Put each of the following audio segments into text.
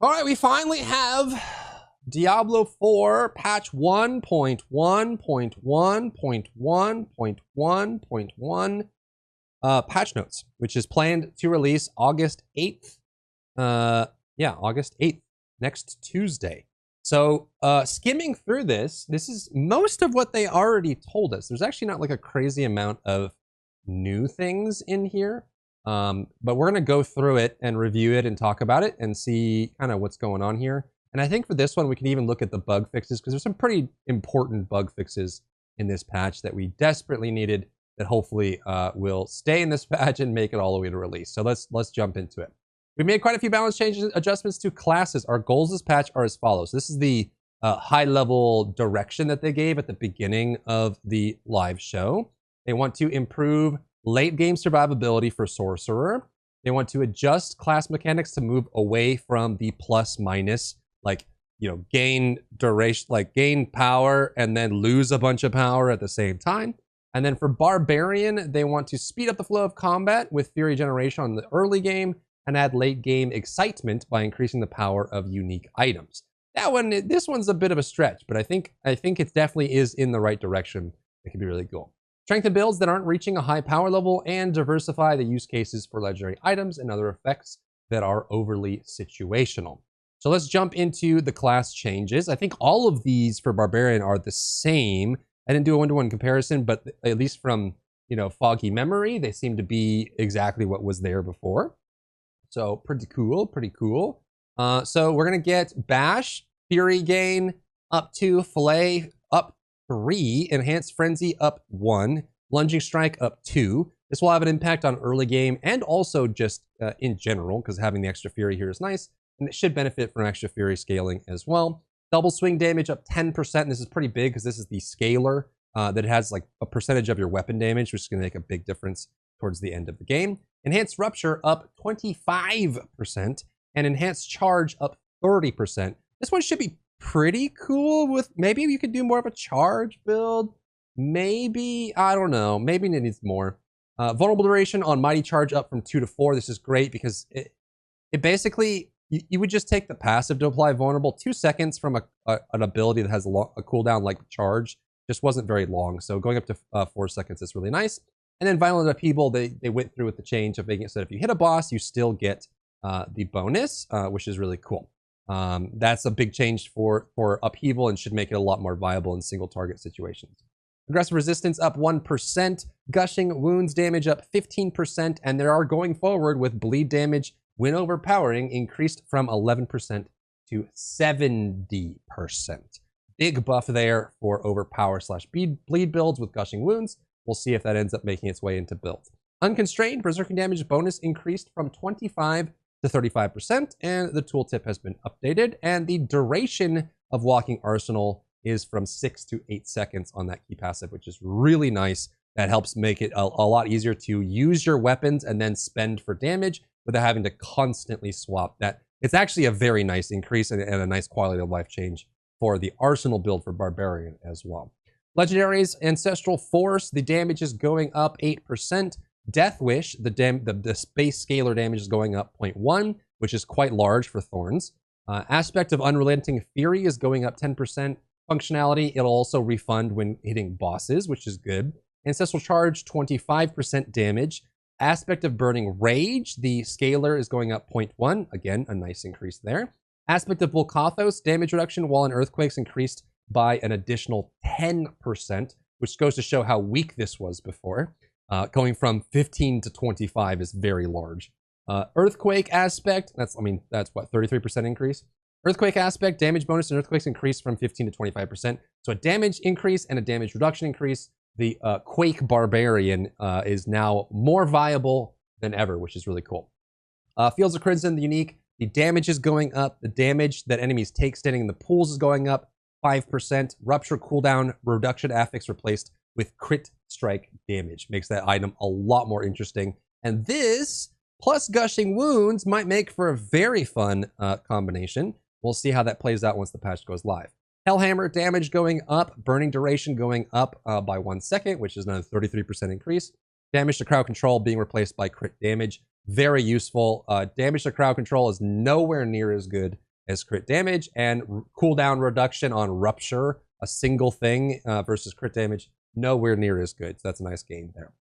All right, we finally have Diablo 4 patch 1.1.1.1.1.1 patch notes, which is planned to release August 8th. August 8th, next Tuesday. So skimming through this is most of what they already told us. There's actually not like a crazy amount of new things in here. But we're going to go through it and review it and talk about it and see kind of what's going on here. And I think for this one, we can even look at the bug fixes because there's some pretty important bug fixes in this patch that we desperately needed that hopefully will stay in this patch and make it all the way to release. So let's jump into it. We made quite a few balance changes, adjustments to classes. Our goals this patch are as follows. This is the high-level direction that they gave at the beginning of the live show. They want to improve late game survivability for Sorcerer. They want to adjust class mechanics to move away from the plus minus, like, you know, gain duration, like gain power and then lose a bunch of power at the same time. And then for Barbarian, they want to speed up the flow of combat with Fury generation on the early game and add late game excitement by increasing the power of unique items. This one's a bit of a stretch, but I think it definitely is in the right direction. It can be really cool. Strengthen builds that aren't reaching a high power level and diversify the use cases for legendary items and other effects that are overly situational. So let's jump into the class changes. I think all of these for Barbarian are the same. I didn't do a one-to-one comparison, but at least from, you know, foggy memory, they seem to be exactly what was there before. So pretty cool, pretty cool. So we're gonna get Bash, Fury gain up 2, Fillet up 3, Enhanced Frenzy up 1, Lunging Strike up 2. This will have an impact on early game and also just in general, because having the extra Fury here is nice, and it should benefit from extra Fury scaling as well. Double swing damage up 10%, and this is pretty big because this is the scaler that has like a percentage of your weapon damage, which is going to make a big difference towards the end of the game. Enhanced Rupture up 25%, and Enhanced Charge up 30%. This one should be pretty cool. With maybe you could do more of a charge build. Maybe, I don't know, maybe it needs more. Vulnerable duration on Mighty Charge up from 2 to 4. This is great because it basically, you would just take the passive to apply vulnerable. 2 seconds from an ability that has a cooldown like charge just wasn't very long. So going up to 4 seconds is really nice. And then Violent Upheaval, they went through with the change of making it so that if you hit a boss, you still get the bonus, which is really cool. That's a big change for Upheaval and should make it a lot more viable in single target situations. Aggressive Resistance up 1%, Gushing Wounds damage up 15%, and they are going forward with bleed damage when overpowering increased from 11% to 70%. Big buff there for overpower / bleed builds with Gushing Wounds. We'll see if that ends up making its way into builds. Unconstrained Berserking damage bonus increased from 25 to 35%, and the tooltip has been updated, and the duration of Walking Arsenal is from 6 to 8 seconds on that key passive, which is really nice. That helps make it a lot easier to use your weapons and then spend for damage without having to constantly swap. That it's actually a very nice increase and a nice quality of life change for the Arsenal build for Barbarian as well. Legendaries, Ancestral Force, the damage is going up 8%. Death Wish, the space scalar damage is going up 0.1, which is quite large for Thorns. Aspect of Unrelenting Fury is going up 10%. Functionality, it'll also refund when hitting bosses, which is good. Ancestral Charge, 25% damage. Aspect of Burning Rage, the scalar is going up 0.1. Again, a nice increase there. Aspect of Volcathos, damage reduction while in earthquakes increased by an additional 10%, which goes to show how weak this was before. Going from 15 to 25 is very large. Earthquake aspect, that's what, 33% increase? Earthquake aspect, damage bonus in earthquakes increased from 15 to 25%. So a damage increase and a damage reduction increase. The Quake Barbarian is now more viable than ever, which is really cool. Fields of Crimson, the unique, the damage is going up. The damage that enemies take standing in the pools is going up 5%. Rupture cooldown reduction affix replaced with crit strike damage. Makes that item a lot more interesting. And this, plus Gushing Wounds, might make for a very fun combination. We'll see how that plays out once the patch goes live. Hellhammer damage going up, burning duration going up by 1 second, which is another 33% increase. Damage to crowd control being replaced by crit damage. Very useful. Damage to crowd control is nowhere near as good as crit damage, and cooldown reduction on Rupture, a single thing versus crit damage, nowhere near as good. So that's a nice gain there.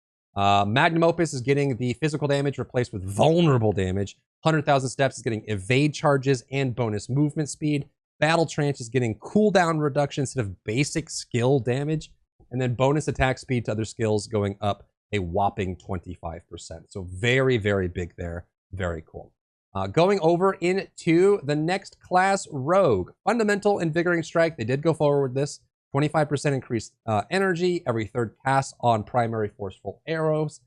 Magnum Opus is getting the physical damage replaced with vulnerable damage. 100,000 Steps is getting evade charges and bonus movement speed. Battle Trance is getting cooldown reduction instead of basic skill damage. And then bonus attack speed to other skills going up a whopping 25%. So very, very big there. Very cool. Going over into the next class, Rogue. Fundamental Invigorating Strike. They did go forward with this. 25% increased energy. Every third cast on primary forceful arrows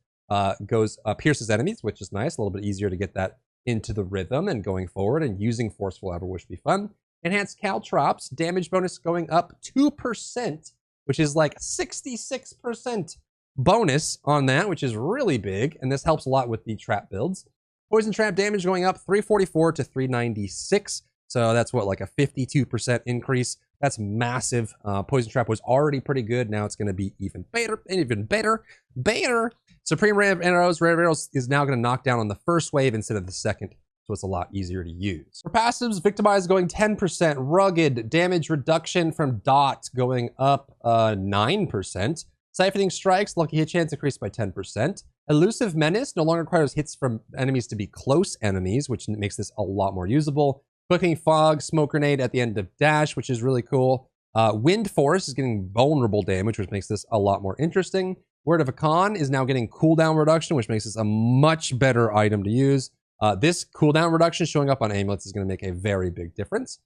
pierces enemies, which is nice. A little bit easier to get that into the rhythm and going forward, and using forceful arrow would be fun. Enhanced Caltrops. Damage bonus going up 2%, which is like 66% bonus on that, which is really big. And this helps a lot with the trap builds. Poison Trap damage going up 344 to 396. So that's what, like a 52% increase. That's massive. Poison Trap was already pretty good. Now it's going to be even better. Supreme Ray of Arrows. Ray of Arrows is now going to knock down on the first wave instead of the second. So it's a lot easier to use. For passives, Victimize going 10%. Rugged damage reduction from Dot going up 9%. Siphoning Strikes, Lucky Hit Chance increased by 10%. Elusive Menace no longer requires hits from enemies to be close enemies, which makes this a lot more usable. Clicking Fog, Smoke Grenade at the end of Dash, which is really cool. Wind Force is getting vulnerable damage, which makes this a lot more interesting. Word of Akan is now getting cooldown reduction, which makes this a much better item to use. This cooldown reduction showing up on amulets is going to make a very big difference.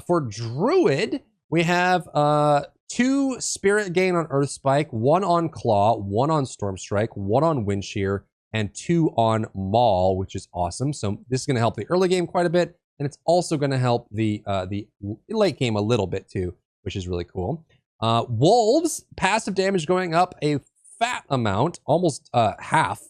For Druid, we have 2 Spirit Gain on Earth Spike, 1 on Claw, 1 on Storm Strike, 1 on Wind Shear, and 2 on Maul, which is awesome. So this is going to help the early game quite a bit, and it's also going to help the late game a little bit too, which is really cool. Wolves, passive damage going up a fat amount, almost half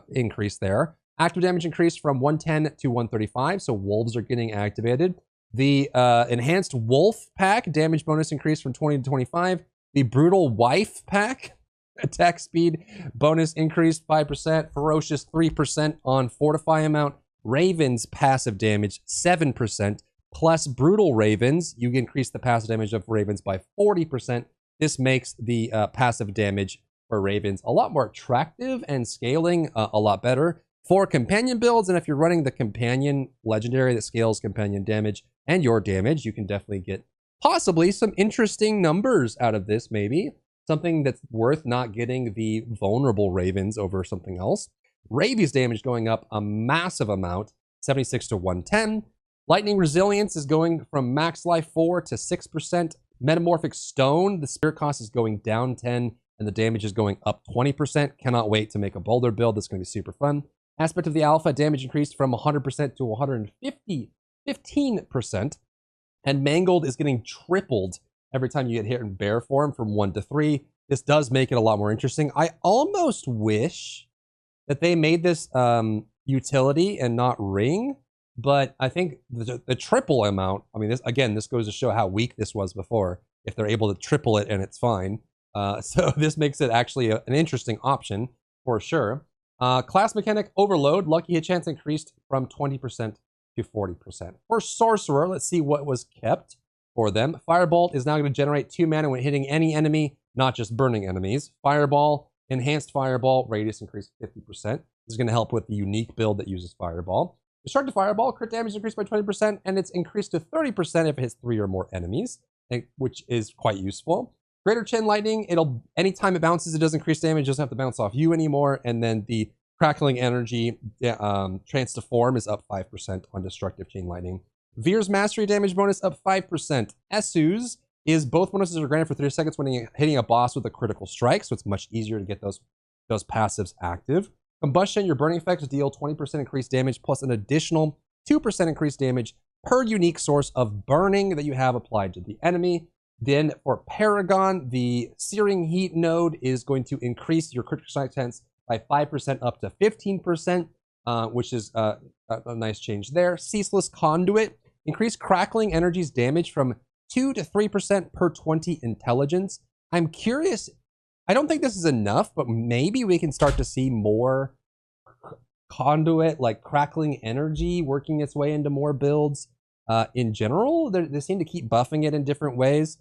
increase there. Active damage increased from 110 to 135, so Wolves are getting activated. The Enhanced Wolf pack, damage bonus increased from 20 to 25. The Brutal Wife pack, attack speed bonus increased 5%. Ferocious 3% on Fortify amount. Ravens passive damage 7%. Plus Brutal Ravens, you increase the passive damage of Ravens by 40%. This makes the passive damage for Ravens a lot more attractive and scaling a lot better for companion builds. And if you're running the companion legendary that scales companion damage and your damage, you can definitely get possibly some interesting numbers out of this. Maybe something that's worth not getting the vulnerable Ravens over something else. Rabies damage going up a massive amount, 76 to 110. Lightning Resilience is going from max life 4 to 6%. Metamorphic Stone, the spirit cost is going down 10 and the damage is going up 20%. Cannot wait to make a boulder build. That's going to be super fun. Aspect of the Alpha, damage increased from 100% to 15%. And Mangled is getting tripled every time you get hit in bear form from 1 to 3. This does make it a lot more interesting. I almost wish that they made this utility and not ring, but I think the triple amount, I mean, this goes to show how weak this was before, if they're able to triple it and it's fine. So this makes it actually an interesting option for sure. Class Mechanic Overload, Lucky Hit Chance increased from 20% to 40%. For Sorcerer, let's see what was kept for them. Firebolt is now going to generate 2 mana when hitting any enemy, not just burning enemies. Fireball, Enhanced Fireball, radius increased 50%. This is going to help with the unique build that uses Fireball. Destructive Fireball, crit damage increased by 20%, and it's increased to 30% if it hits 3 or more enemies, which is quite useful. Greater Chin Lightning, anytime it bounces, it doesn't increase damage, it doesn't have to bounce off you anymore. And then the Crackling Energy Trance to Form is up 5% on Destructive Chain Lightning. Veer's Mastery damage bonus up 5%. Esu's is both bonuses are granted for 3 seconds when hitting a boss with a critical strike, so it's much easier to get those passives active. Combustion, your burning effects deal 20% increased damage plus an additional 2% increased damage per unique source of burning that you have applied to the enemy. Then for Paragon, the Searing Heat node is going to increase your critical strike chance by 5% up to 15%, which is a nice change there. Ceaseless Conduit, increase Crackling Energy's damage from 2 to 3% per 20 intelligence. I'm curious, I don't think this is enough, but maybe we can start to see more Conduit, like Crackling Energy, working its way into more builds. in general. They seem to keep buffing it in different ways.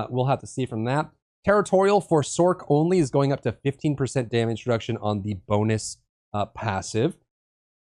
We'll have to see from that. Territorial for Sorc only is going up to 15% damage reduction on the bonus passive.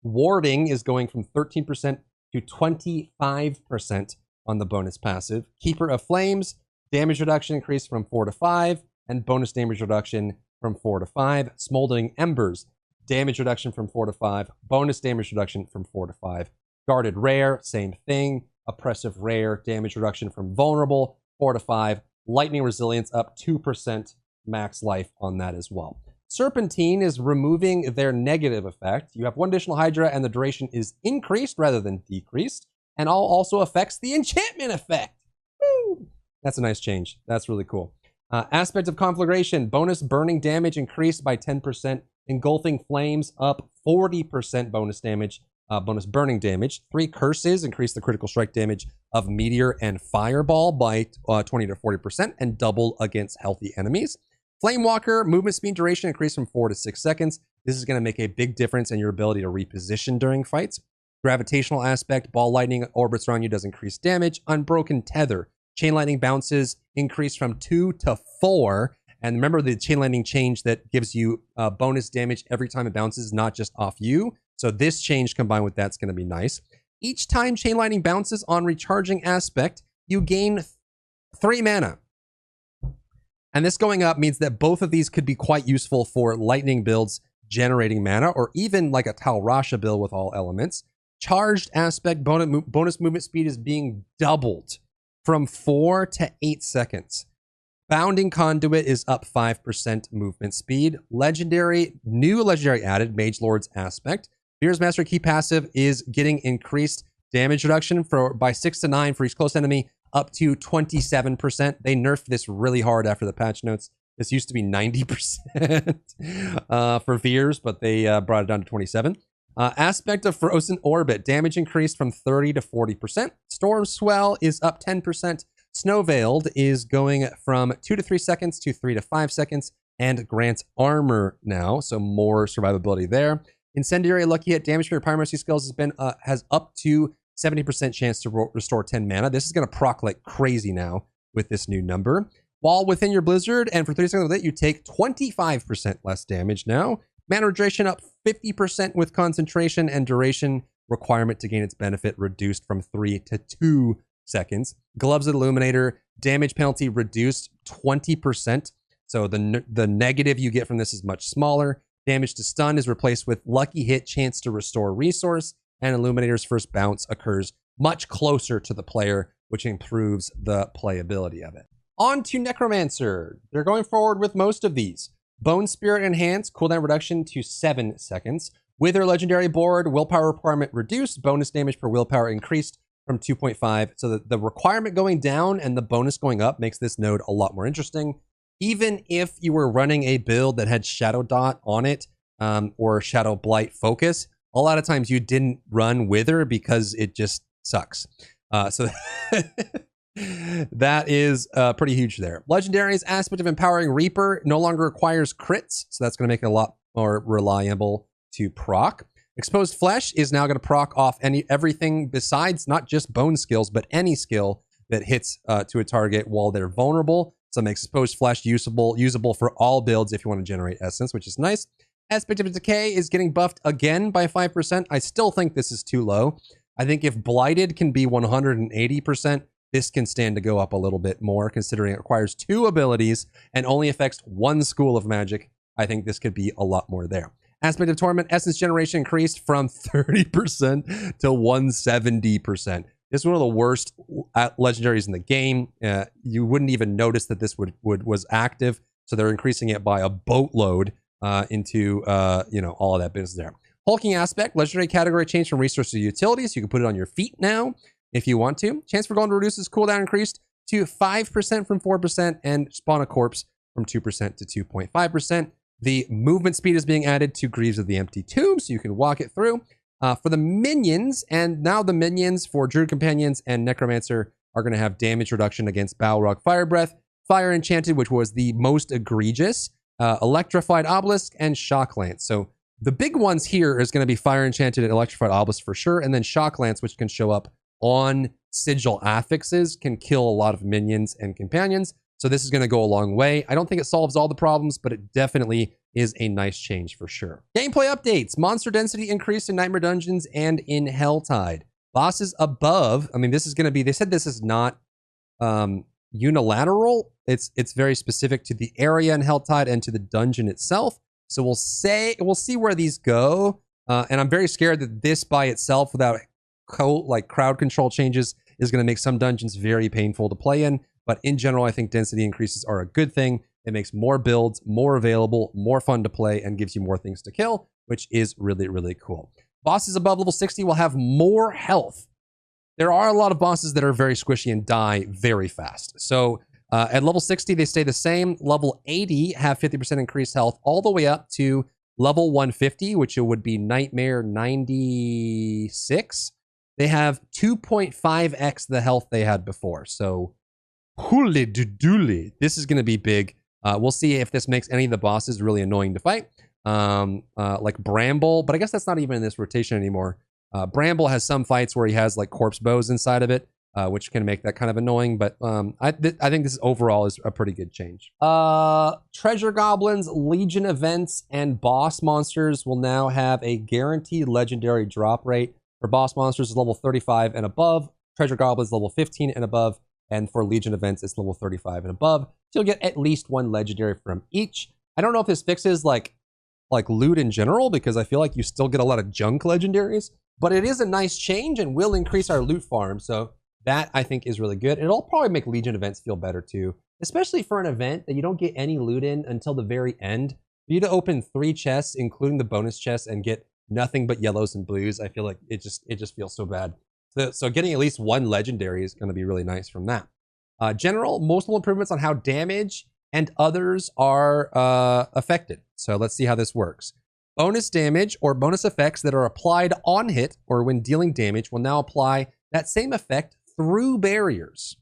Warding is going from 13% to 25% on the bonus passive. Keeper of Flames, damage reduction increased from 4 to 5, and bonus damage reduction from 4 to 5. Smoldering Embers, damage reduction from 4 to 5, bonus damage reduction from 4 to 5. Guarded Rare, same thing. Oppressive Rare, damage reduction from Vulnerable, 4 to 5. Lightning Resilience up 2% max life on that as well. Serpentine is removing their negative effect. You have one additional Hydra and the duration is increased rather than decreased. And all also affects the enchantment effect. Woo! That's a nice change. That's really cool. Aspect of Conflagration, bonus burning damage increased by 10%. Engulfing Flames up 40% bonus damage. Bonus burning damage. 3 curses increase the critical strike damage of Meteor and Fireball by 20 to 40% and double against healthy enemies. Flamewalker, movement speed duration increased from 4 to 6 seconds. This is going to make a big difference in your ability to reposition during fights. Gravitational aspect, ball lightning orbits around you does increase damage. Unbroken tether, chain lightning bounces increase from 2 to 4. And remember the chain lightning change that gives you bonus damage every time it bounces, not just off you. So this change combined with that's going to be nice. Each time chain lightning bounces on recharging aspect, you gain 3 mana. And this going up means that both of these could be quite useful for lightning builds generating mana, or even like a Tal Rasha build with all elements. Charged aspect bonus movement speed is being doubled from 4 to 8 seconds. Bounding Conduit is up 5% movement speed. New legendary added, Mage Lord's aspect. Fear's Master Key passive is getting increased damage reduction by 6 to 9 for each close enemy, up to 27%. They nerfed this really hard after the patch notes. This used to be 90% for Fears, but they brought it down to 27. Aspect of Frozen Orbit, damage increased from 30 to 40%. Storm Swell is up 10%. Snow Veiled is going from 2 to 3 seconds to 3 to 5 seconds and grants armor now, so more survivability there. Incendiary Lucky Hit, damage for your Pyromancy skills has up to 70% chance to restore 10 mana. This is going to proc like crazy now with this new number. While within your Blizzard, and for 30 seconds with it, you take 25% less damage now. Mana Regeneration up 50% with concentration, and duration requirement to gain its benefit reduced from 3 to 2 seconds. Gloves of the Illuminator, damage penalty reduced 20%. So the negative you get from this is much smaller. Damage to stun is replaced with Lucky Hit, chance to restore resource, and Illuminator's first bounce occurs much closer to the player, which improves the playability of it. On to Necromancer. They're going forward with most of these. Bone Spirit Enhance, cooldown reduction to 7 seconds. Wither Legendary board, willpower requirement reduced, bonus damage per willpower increased from 2.5. So the requirement going down and the bonus going up makes this node a lot more interesting. Even if you were running a build that had Shadow Dot on it, or Shadow Blight focus, a lot of times you didn't run Wither because it just sucks. So that is pretty huge there. Legendary's aspect of Empowering Reaper no longer requires crits, so that's going to make it a lot more reliable to proc. Exposed Flesh is now going to proc off everything besides not just bone skills, but any skill that hits to a target while they're vulnerable. So it makes Exposed Flesh usable for all builds if you want to generate essence, which is nice. Aspect of Decay is getting buffed again by 5%. I still think this is too low. I think if Blighted can be 180%, this can stand to go up a little bit more, considering it requires 2 abilities and only affects 1 school of magic. I think this could be a lot more there. Aspect of Torment, essence generation increased from 30% to 170%. This is one of the worst legendaries in the game. You wouldn't even notice that this was active, so they're increasing it by a boatload into all of that business there. Hulking Aspect, legendary category change from resource to utility, so you can put it on your feet now if you want to. Chance for Golem to reduces cooldown increased to 5% from 4%, and Spawn a Corpse from 2% to 2.5%. The movement speed is being added to Greaves of the Empty Tomb, so you can walk it through. For the minions, and now the minions for Druid Companions and Necromancer are going to have damage reduction against Balrog Fire Breath, Fire Enchanted, which was the most egregious, Electrified Obelisk, and Shock Lance. So the big ones here is going to be Fire Enchanted and Electrified Obelisk for sure, and then Shock Lance, which can show up on sigil affixes can kill a lot of minions and companions. So this is going to go a long way. I don't think it solves all the problems, but it definitely is a nice change for sure. Gameplay updates. Monster density increased in Nightmare Dungeons and in Helltide. Bosses above, I mean, this is going to be, they said this is not unilateral. It's very specific to the area in Helltide and to the dungeon itself. So we'll see where these go. And I'm very scared that this by itself, without crowd control changes, is going to make some dungeons very painful to play in. But in general, I think density increases are a good thing. It makes more builds more available, more fun to play, and gives you more things to kill, which is really, really cool. Bosses above level 60 will have more health. There are a lot of bosses that are very squishy and die very fast. So at level 60, they stay the same. Level 80 have 50% increased health all the way up to level 150, which it would be Nightmare 96. They have 2.5x the health they had before. So holy doodly, this is going to be big. We'll see if this makes any of the bosses really annoying to fight. Like Bramble, but I guess that's not even in this rotation anymore. Bramble has some fights where he has like corpse bows inside of it, which can make that kind of annoying. But I think this overall is a pretty good change. Treasure Goblins, Legion events, and boss monsters will now have a guaranteed legendary drop rate. For boss monsters, it's level 35 and above. Treasure Goblins, level 15 and above. And for Legion events, it's level 35 and above. So you'll get at least one legendary from each. I don't know if this fixes like loot in general, because I feel like you still get a lot of junk legendaries. But it is a nice change and will increase our loot farm. So that, I think, is really good. It'll probably make Legion events feel better too, especially for an event that you don't get any loot in until the very end. For you to open 3 chests, including the bonus chests, and get nothing but yellows and blues, I feel like it just feels so bad. So getting at least one legendary is going to be really nice from that. General, multiple improvements on how damage and others are affected. So let's see how this works. Bonus damage or bonus effects that are applied on hit or when dealing damage will now apply that same effect through barriers.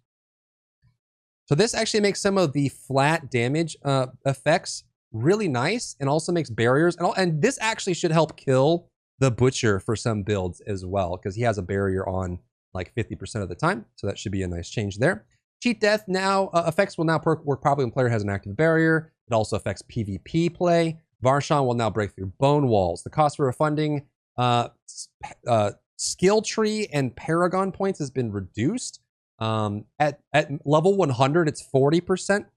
So this actually makes some of the flat damage effects really nice, and also makes barriers. And this actually should help kill the Butcher for some builds as well, because he has a barrier on like 50% of the time. So that should be a nice change there. Cheat Death now effects will now work probably when player has an active barrier. It also affects PvP play. Varshan will now break through bone walls. The cost for refunding skill tree and paragon points has been reduced. At level 100, it's 40%.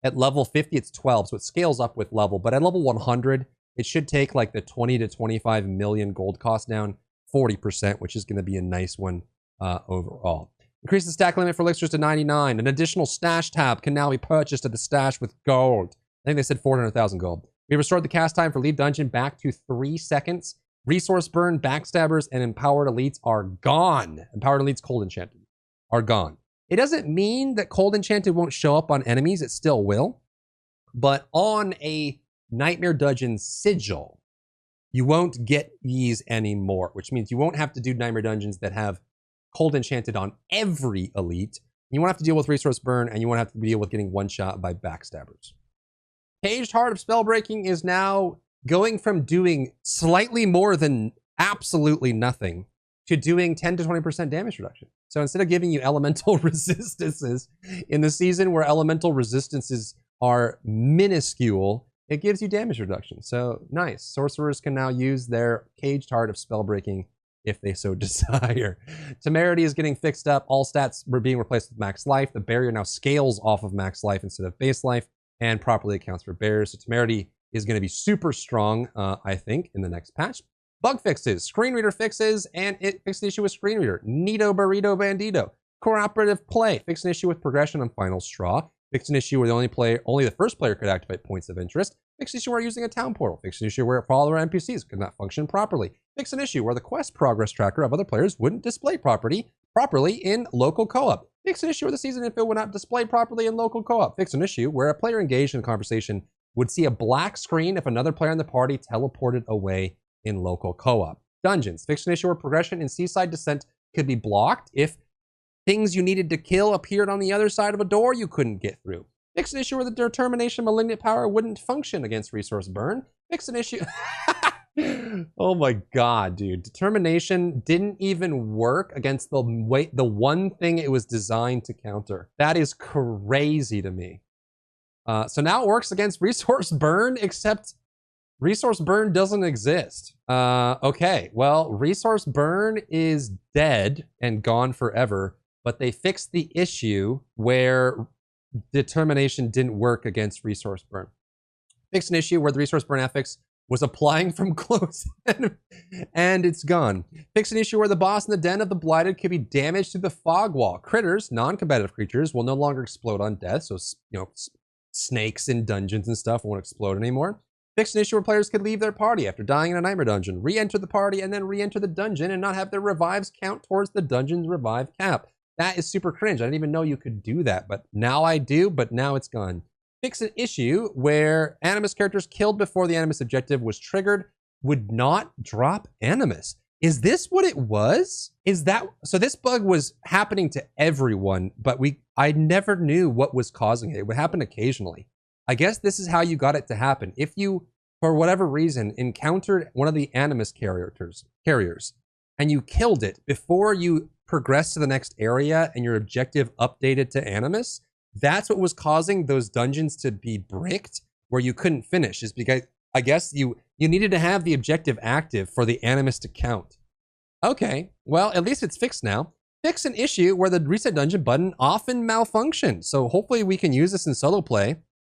At level 50, it's 12. So it scales up with level. But at level 100, it should take like the 20 to 25 million gold cost down 40%, which is going to be a nice one overall. Increase the stack limit for elixirs to 99. An additional stash tab can now be purchased at the stash with gold. I think they said 400,000 gold. We restored the cast time for lead dungeon back to 3 seconds. Resource burn, backstabbers, and empowered elites are gone. Empowered elites, cold enchanted, are gone. It doesn't mean that cold enchanted won't show up on enemies. It still will. But on a Nightmare Dungeon sigil, you won't get these anymore, which means you won't have to do Nightmare Dungeons that have cold enchanted on every elite. You won't have to deal with resource burn, and you won't have to deal with getting one shot by backstabbers. Caged Heart of Spellbreaking is now going from doing slightly more than absolutely nothing to doing 10 to 20% damage reduction. So instead of giving you elemental resistances in the season where elemental resistances are minuscule, it gives you damage reduction. So nice. Sorcerers can now use their Caged Heart of Spellbreaking if they so desire. Temerity is getting fixed up. All stats were being replaced with max life. The barrier now scales off of max life instead of base life and properly accounts for barriers. So Temerity is going to be super strong, I think, in the next patch. Bug fixes, screen reader fixes, and it fixed the issue with screen reader. Nito Burrito Bandito. Cooperative play, fixed an issue with progression on Final Straw. Fixed an issue where only the first player could activate points of interest. Fixed an issue where using a town portal. Fixed an issue where follower NPCs could not function properly. Fixed an issue where the quest progress tracker of other players wouldn't display properly in local co-op. Fixed an issue where the season info would not display properly in local co-op. Fixed an issue where a player engaged in a conversation would see a black screen if another player in the party teleported away in local co-op. Dungeons. Fixed an issue where progression in Seaside Descent could be blocked if things you needed to kill appeared on the other side of a door you couldn't get through. Fix an issue where the Determination Malignant Power wouldn't function against Resource Burn. Fix an issue... Oh my god, dude. Determination didn't even work against the one thing it was designed to counter. That is crazy to me. So now it works against resource burn, except resource burn doesn't exist. Okay, well, resource burn is dead and gone forever, but they fixed the issue where determination didn't work against resource burn. Fixed an issue where the resource burn affix was applying from close and it's gone. Fix an issue where the boss in the Den of the Blighted could be damaged through the fog wall. Critters, non-combative creatures, will no longer explode on death, so snakes in dungeons and stuff won't explode anymore. Fix an issue where players could leave their party after dying in a nightmare dungeon, re-enter the party, and then re-enter the dungeon and not have their revives count towards the dungeon's revive cap. That is super cringe. I didn't even know you could do that, but now I do, but now it's gone. Fix an issue where Animus characters killed before the Animus objective was triggered would not drop Animus. Is this what it was? Is that so? This bug was happening to everyone, but I never knew what was causing it. It would happen occasionally. I guess this is how you got it to happen. If you, for whatever reason, encountered one of the Animus carriers and you killed it before you progressed to the next area and your objective updated to Animus, that's what was causing those dungeons to be bricked where you couldn't finish, is because I guess you needed to have the objective active for the Animus to count. Okay, well, at least it's fixed now. Fix an issue where the reset dungeon button often malfunctioned. So hopefully we can use this in solo play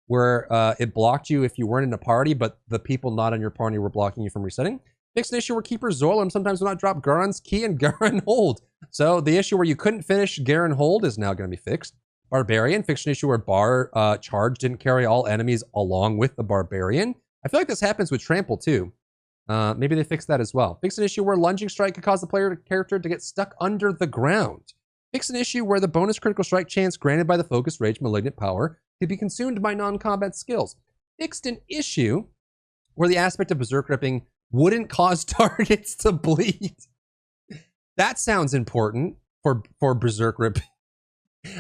where it blocked you if you weren't in a party, but the people not in your party were blocking you from resetting. Fix an issue where Keeper Zorlum sometimes will not drop Garen's key and Garen Hold. So the issue where you couldn't finish Garen Hold is now going to be fixed. Barbarian, fix an issue where Bar Charge didn't carry all enemies along with the Barbarian. I feel like this happens with Trample too. Maybe they fixed that as well. Fix an issue where Lunging Strike could cause the player character to get stuck under the ground. Fix an issue where the bonus critical strike chance granted by the Focus Rage Malignant Power could be consumed by non-combat skills. Fixed an issue where the aspect of Berserk Ripping wouldn't cause targets to bleed. That sounds important for Berserk Ripping.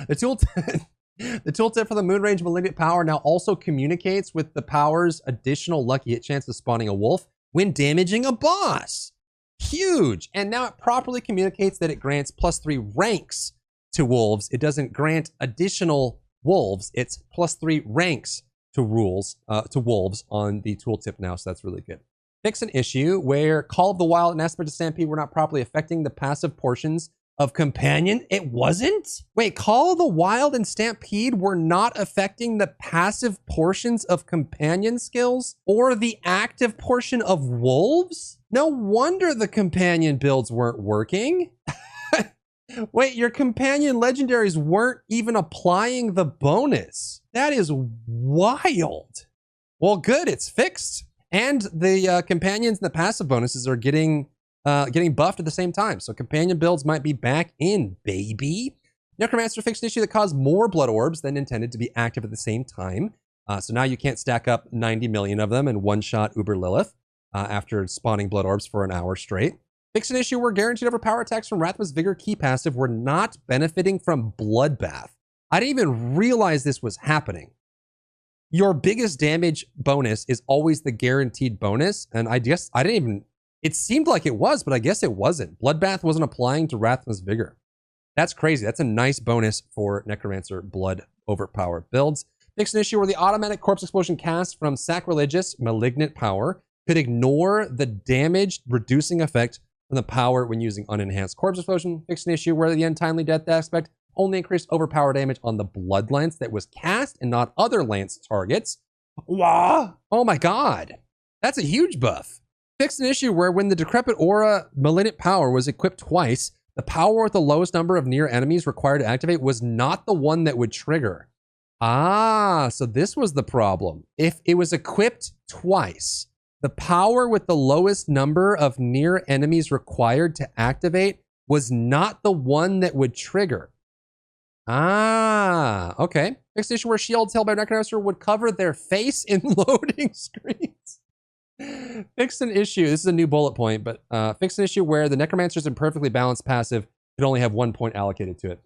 The tooltip for the Moonrage Malignant Power now also communicates with the power's additional lucky hit chance of spawning a wolf when damaging a boss. Huge! And now it properly communicates that it grants +3 ranks to wolves. It doesn't grant additional wolves. It's +3 ranks to wolves on the tooltip now, so that's really good. Fix an issue where Call of the Wild and Aspect of Stampede were not properly affecting the passive portions of Companion. It wasn't? Wait, Call of the Wild and Stampede were not affecting the passive portions of Companion skills or the active portion of Wolves? No wonder the Companion builds weren't working. Wait, your Companion legendaries weren't even applying the bonus. That is wild. Well, good, it's fixed. And the Companions and the passive bonuses are getting buffed at the same time. So Companion builds might be back in, baby. Necromancer fixed an issue that caused more blood orbs than intended to be active at the same time. So now you can't stack up 90 million of them and one-shot Uber Lilith after spawning blood orbs for an hour straight. Fixed an issue where guaranteed overpower attacks from Rathma's Vigor key passive were not benefiting from Bloodbath. I didn't even realize this was happening. Your biggest damage bonus is always the guaranteed bonus, and I guess I didn't even... It seemed like it was, but I guess it wasn't. Bloodbath wasn't applying to Rathma's Vigor. That's crazy. That's a nice bonus for Necromancer blood overpower builds. Fix an issue where the automatic corpse explosion cast from Sacrilegious Malignant Power could ignore the damage reducing effect from the power when using unenhanced corpse explosion. Fix an issue where the untimely death aspect only increased overpower damage on the blood lance that was cast and not other lance targets. Wow. Oh my god. That's a huge buff. Fixed an issue where when the Decrepit Aura Malignant Power was equipped twice, the power with the lowest number of near enemies required to activate was not the one that would trigger. Ah, so this was the problem. If it was equipped twice, the power with the lowest number of near enemies required to activate was not the one that would trigger. Ah, okay. Fixed issue where shields held by Necromancer would cover their face in loading screens. Fixed an issue. This is a new bullet point, but fixed an issue where the Necromancer's imperfectly balanced passive could only have 1 point allocated to it.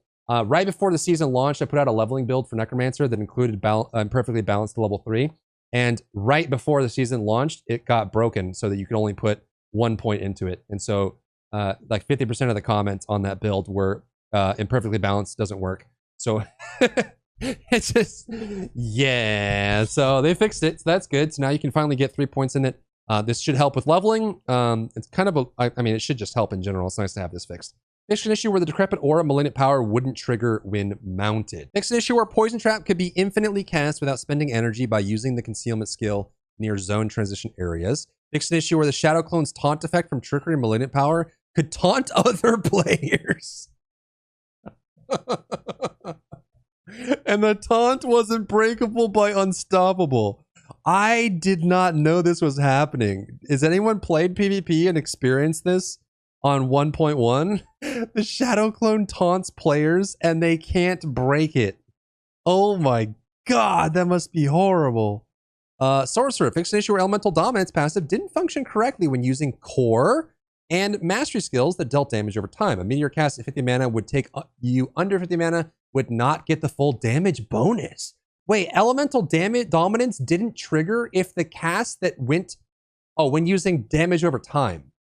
Right before the season launched, I put out a leveling build for Necromancer that included imperfectly balanced to level 3. And right before the season launched, it got broken so that you could only put 1 point into it. And so like 50% of the comments on that build were imperfectly balanced, doesn't work. So it's just, yeah. So they fixed it. So that's good. So now you can finally get 3 points in it. This should help with leveling. It's kind of I mean, it should just help in general. It's nice to have this fixed. Fixed an issue where the decrepit aura malignant power wouldn't trigger when mounted. Fixed an issue where poison trap could be infinitely cast without spending energy by using the concealment skill near zone transition areas. Fixed an issue where the shadow clone's taunt effect from trickery and malignant power could taunt other players. And the taunt wasn't breakable by unstoppable. I did not know this was happening. Has anyone played PvP and experienced this on 1.1? The shadow clone taunts players and they can't break it. Oh my god, that must be horrible. Sorcerer fixed an issue where elemental dominance passive didn't function correctly when using core and mastery skills that dealt damage over time. A meteor cast at 50 mana would take you under 50 mana, would not get the full damage bonus. Wait, elemental dominance didn't trigger if the cast that went, when using damage over time.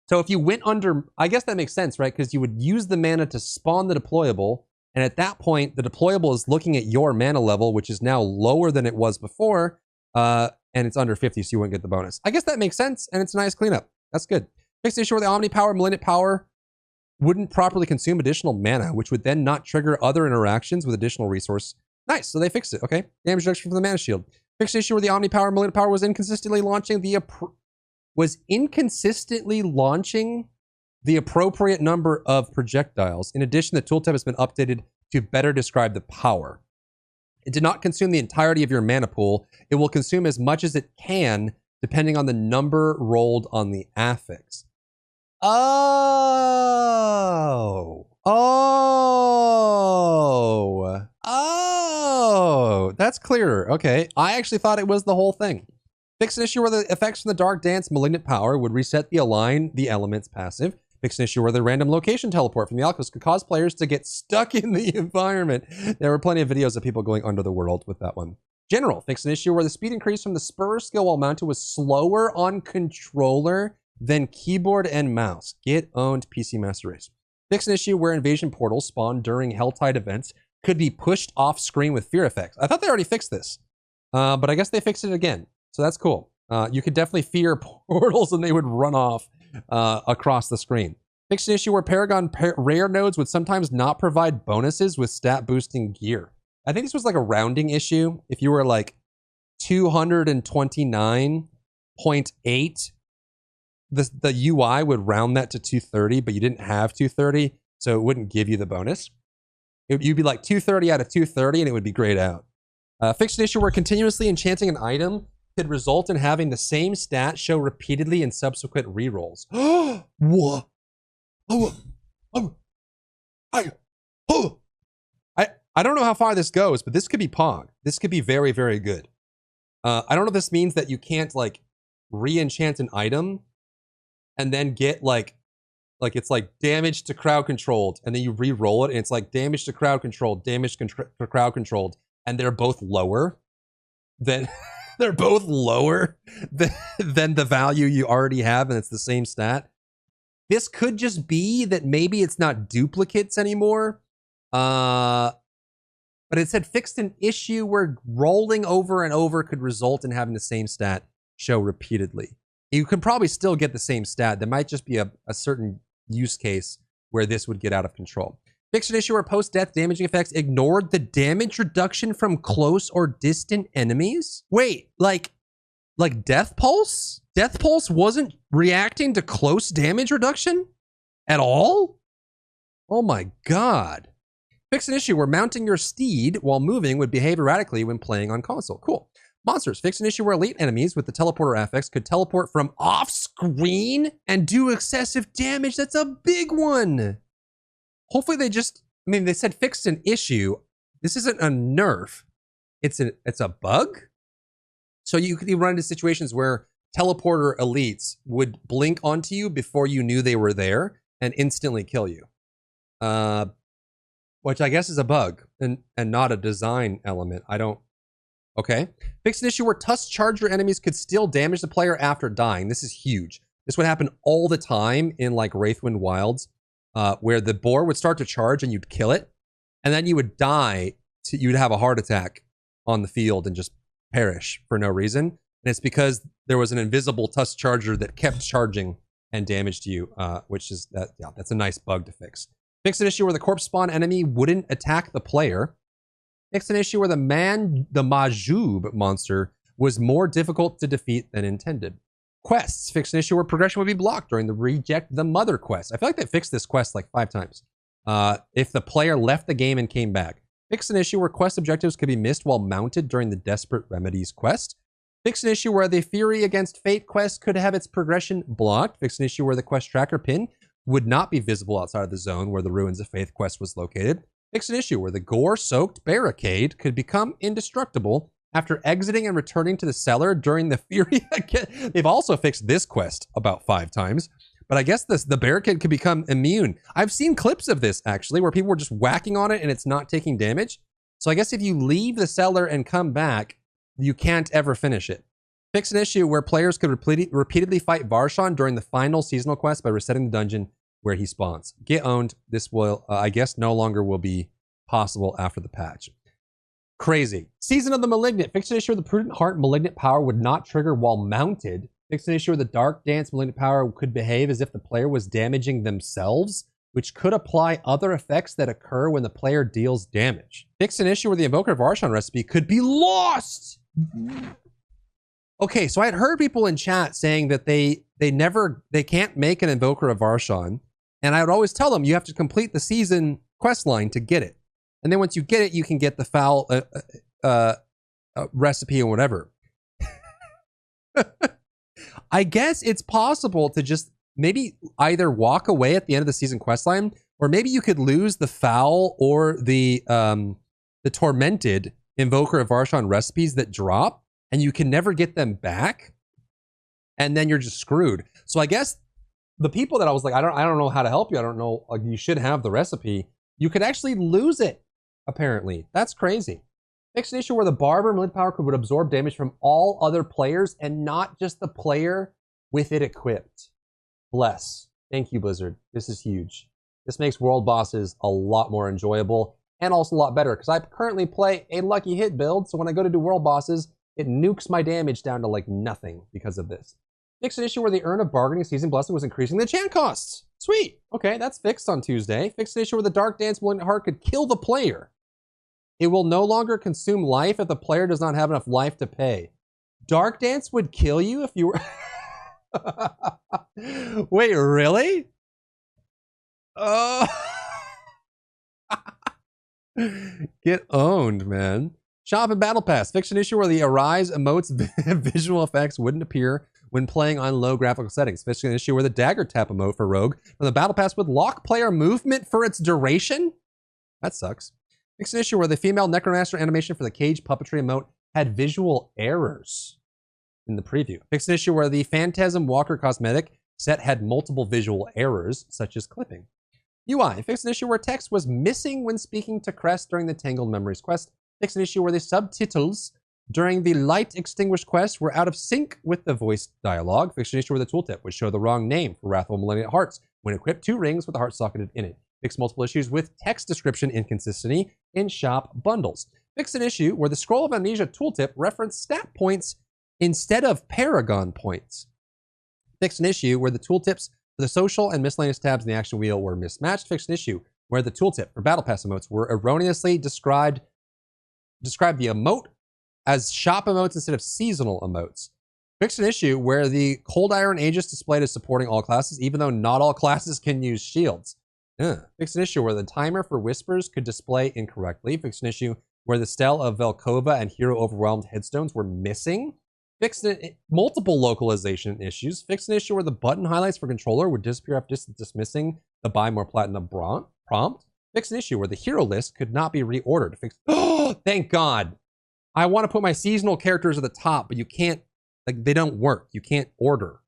So if you went under, I guess that makes sense, right? Because you would use the mana to spawn the deployable, and at that point, the deployable is looking at your mana level, which is now lower than it was before, and it's under 50, so you wouldn't get the bonus. I guess that makes sense, and it's a nice cleanup. That's good. Fixed the issue where the Omni Power, Malignant Power wouldn't properly consume additional mana, which would then not trigger other interactions with additional resource. Nice, so they fixed it, okay. Damage reduction from the mana shield. Fixed the issue where the Omni Power, Malignant Power was inconsistently launching the appropriate number of projectiles. In addition, the tooltip has been updated to better describe the power. It did not consume the entirety of your mana pool. It will consume as much as it can, depending on the number rolled on the affix. Oh, that's clearer. Okay, I actually thought it was the whole thing. Fix an issue where the effects from the Dark Dance Malignant Power would reset the Align the Elements passive. Fix an issue where the random location teleport from the Alchemist could cause players to get stuck in the environment. There were plenty of videos of people going under the world with that one. General, fix an issue where the speed increase from the Spur skill while mounted was slower on controller than keyboard and mouse. Get owned, PC Master Race. Fix an issue where invasion portals spawned during Helltide events could be pushed off screen with fear effects. I thought they already fixed this, but I guess they fixed it again. So that's cool. You could definitely fear portals and they would run off across the screen. Fixed an issue where Paragon rare nodes would sometimes not provide bonuses with stat boosting gear. I think this was like a rounding issue. If you were like 229.8, the UI would round that to 230, but you didn't have 230, so it wouldn't give you the bonus. You'd be like 230 out of 230 and it would be grayed out. Fixed an issue where continuously enchanting an item could result in having the same stat show repeatedly in subsequent rerolls. What? I don't know how far this goes, but this could be Pog. This could be very, very good. I don't know if this means that you can't like re-enchant an item and then get like it's like damage to crowd controlled, and then you re-roll it and it's like damage to crowd controlled, damage to crowd controlled, and they're both lower than they're both lower than the value you already have, and it's the same stat. This could just be that maybe it's not duplicates anymore. But it said fixed an issue where rolling over and over could result in having the same stat show repeatedly. You could probably still get the same stat. There might just be a certain use case where this would get out of control. Fixed an issue where post-death damaging effects ignored the damage reduction from close or distant enemies. Wait, like Death Pulse? Death Pulse wasn't reacting to close damage reduction at all? Oh my god. Fix an issue where mounting your steed while moving would behave erratically when playing on console. Cool. Monsters. Fix an issue where elite enemies with the teleporter affix could teleport from off-screen and do excessive damage. That's a big one. Hopefully they just, I mean, they said fixed an issue. This isn't a nerf. It's a bug. So you could run into situations where teleporter elites would blink onto you before you knew they were there and instantly kill you. Which I guess is a bug and not a design element. I don't Okay. Fix an issue where tusk charger enemies could still damage the player after dying. This is huge. This would happen all the time in like Wraithwind Wilds, where the boar would start to charge and you'd kill it, and then you would die. You'd have a heart attack on the field and just perish for no reason. And it's because there was an invisible tusk charger that kept charging and damaged you, which is that. Yeah, that's a nice bug to fix. Fix an issue where the corpse spawn enemy wouldn't attack the player. Fix an issue where the Majub monster was more difficult to defeat than intended. Quests. Fix an issue where progression would be blocked during the Reject the Mother quest. I feel like they fixed this quest like 5 times. If the player left the game and came back. Fix an issue where quest objectives could be missed while mounted during the Desperate Remedies quest. Fix an issue where the Fury Against Fate quest could have its progression blocked. Fix an issue where the quest tracker pin would not be visible outside of the zone where the Ruins of Faith quest was located. Fix an issue where the gore-soaked barricade could become indestructible after exiting and returning to the cellar during the Fury. They've also fixed this quest about 5 times, but I guess the barricade could become immune. I've seen clips of this, actually, where people were just whacking on it and it's not taking damage. So I guess if you leave the cellar and come back, you can't ever finish it. Fix an issue where players could repeatedly fight Varshan during the final seasonal quest by resetting the dungeon where he spawns. Get owned. This will, I guess, no longer will be possible after the patch. Crazy. Season of the Malignant. Fix an issue where the Prudent Heart Malignant power would not trigger while mounted. Fix an issue where the Dark Dance Malignant power could behave as if the player was damaging themselves, which could apply other effects that occur when the player deals damage. Fix an issue where the Invoker of Arshan recipe could be lost. Okay, so I had heard people in chat saying that they can't make an Invoker of Arshan. And I would always tell them you have to complete the season quest line to get it. And then once you get it, you can get the foul recipe or whatever. I guess it's possible to just maybe either walk away at the end of the season quest line, or maybe you could lose the foul or the tormented Invoker of Arshan recipes that drop, and you can never get them back. And then you're just screwed. So I guess the people that I was like, I don't know how to help you. I don't know, like, you should have the recipe. You could actually lose it, apparently. That's crazy. Fix an issue where the Barber Malignant power would absorb damage from all other players and not just the player with it equipped. Bless. Thank you, Blizzard. This is huge. This makes world bosses a lot more enjoyable and also a lot better, because I currently play a lucky hit build, so when I go to do world bosses, it nukes my damage down to like nothing because of this. Fix an issue where the Urn of Bargaining Season Blessing was increasing the enchant costs. Sweet. Okay, that's fixed on Tuesday. Fix an issue where the Dark Dance Malignant Heart could kill the player. It will no longer consume life if the player does not have enough life to pay. Dark Dance would kill you if you were... Wait, really? Get owned, man. Shop and Battle Pass. Fix an issue where the Arise emotes visual effects wouldn't appear when playing on low graphical settings. Fix an issue where the Dagger Tap emote for Rogue from the Battle Pass would lock player movement for its duration. That sucks. Fix an issue where the female Necromancer animation for the Cage Puppetry emote had visual errors in the preview. Fix an issue where the Phantasm Walker cosmetic set had multiple visual errors, such as clipping. UI. Fix an issue where text was missing when speaking to Crest during the Tangled Memories quest. Fix an issue where the subtitles during the Light Extinguished quest were out of sync with the voice dialogue. Fix an issue where the tooltip would show the wrong name for Wrathful Malignant Hearts when equipped 2 rings with the heart socketed in it. Fix multiple issues with text description inconsistency in shop bundles. Fix an issue where the Scroll of Amnesia tooltip referenced stat points instead of Paragon points. Fix an issue where the tooltips for the social and miscellaneous tabs in the action wheel were mismatched. Fix an issue where the tooltip for Battle Pass emotes were erroneously described the emote as shop emotes instead of seasonal emotes. Fix an issue where the Cold Iron Aegis displayed as supporting all classes, even though not all classes can use shields. Fix an issue where the timer for Whispers could display incorrectly. Fix an issue where the Stele of Velkova and Hero Overwhelmed headstones were missing. Fix multiple localization issues. Fix an issue where the button highlights for controller would disappear after dismissing the Buy More Platinum prompt. Fix an issue where the hero list could not be reordered. Oh, thank God. I want to put my seasonal characters at the top, but you can't, like, they don't work. You can't order.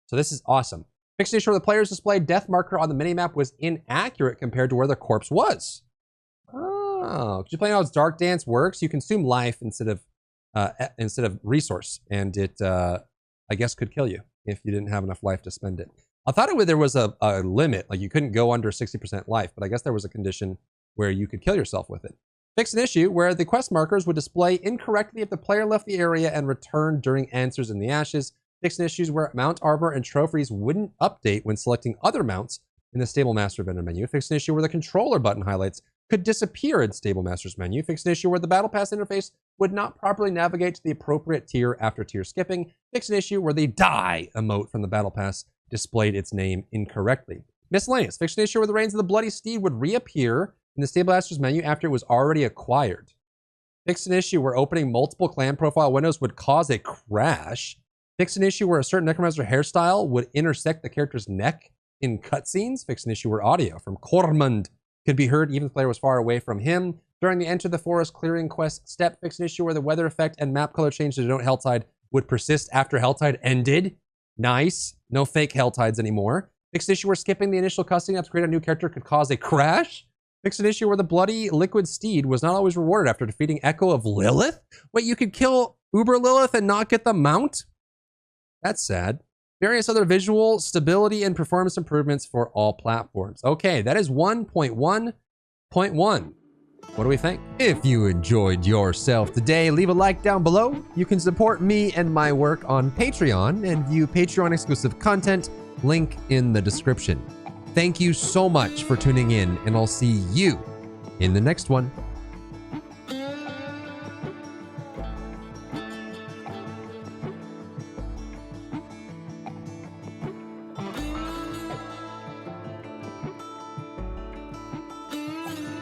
So this is awesome. Fix an issue where the player's displayed death marker on the minimap was inaccurate compared to where the corpse was. Oh, could you play how Dark Dance works? You consume life instead of instead of resource, and it I guess could kill you if you didn't have enough life to spend it. I thought there was a limit, like you couldn't go under 60% life, but I guess there was a condition where you could kill yourself with it. Fix an issue where the quest markers would display incorrectly if the player left the area and returned during answers in the ashes. Fix an issues where mount armor and trophies wouldn't update when selecting other mounts in the Stable Master vendor menu. Fix an issue where the controller button highlights could disappear in Stable Master's menu. Fix an issue where the Battle Pass interface would not properly navigate to the appropriate tier after tier skipping. Fix an issue where the die emote from the Battle Pass displayed its name incorrectly. Miscellaneous. Fix an issue where the Reins of the Bloody Steed would reappear in the Stable Master's menu after it was already acquired. Fix an issue where opening multiple clan profile windows would cause a crash. Fix an issue where a certain Necromancer hairstyle would intersect the character's neck in cutscenes. Fix an issue where audio from Cormund could be heard even if the player was far away from him. During the Enter the Forest clearing quest step, fix an issue where the weather effect and map color change to denote Helltide would persist after Helltide ended. Nice. No fake Helltides anymore. Fix an issue where skipping the initial cutscene to create a new character could cause a crash. Fix an issue where the bloody liquid steed was not always rewarded after defeating Echo of Lilith. Wait, you could kill Uber Lilith and not get the mount? That's sad. Various other visual, stability, and performance improvements for all platforms. Okay, that is 1.1.1. What do we think? If you enjoyed yourself today, leave a like down below. You can support me and my work on Patreon and view Patreon exclusive content, link in the description. Thank you so much for tuning in, and I'll see you in the next one.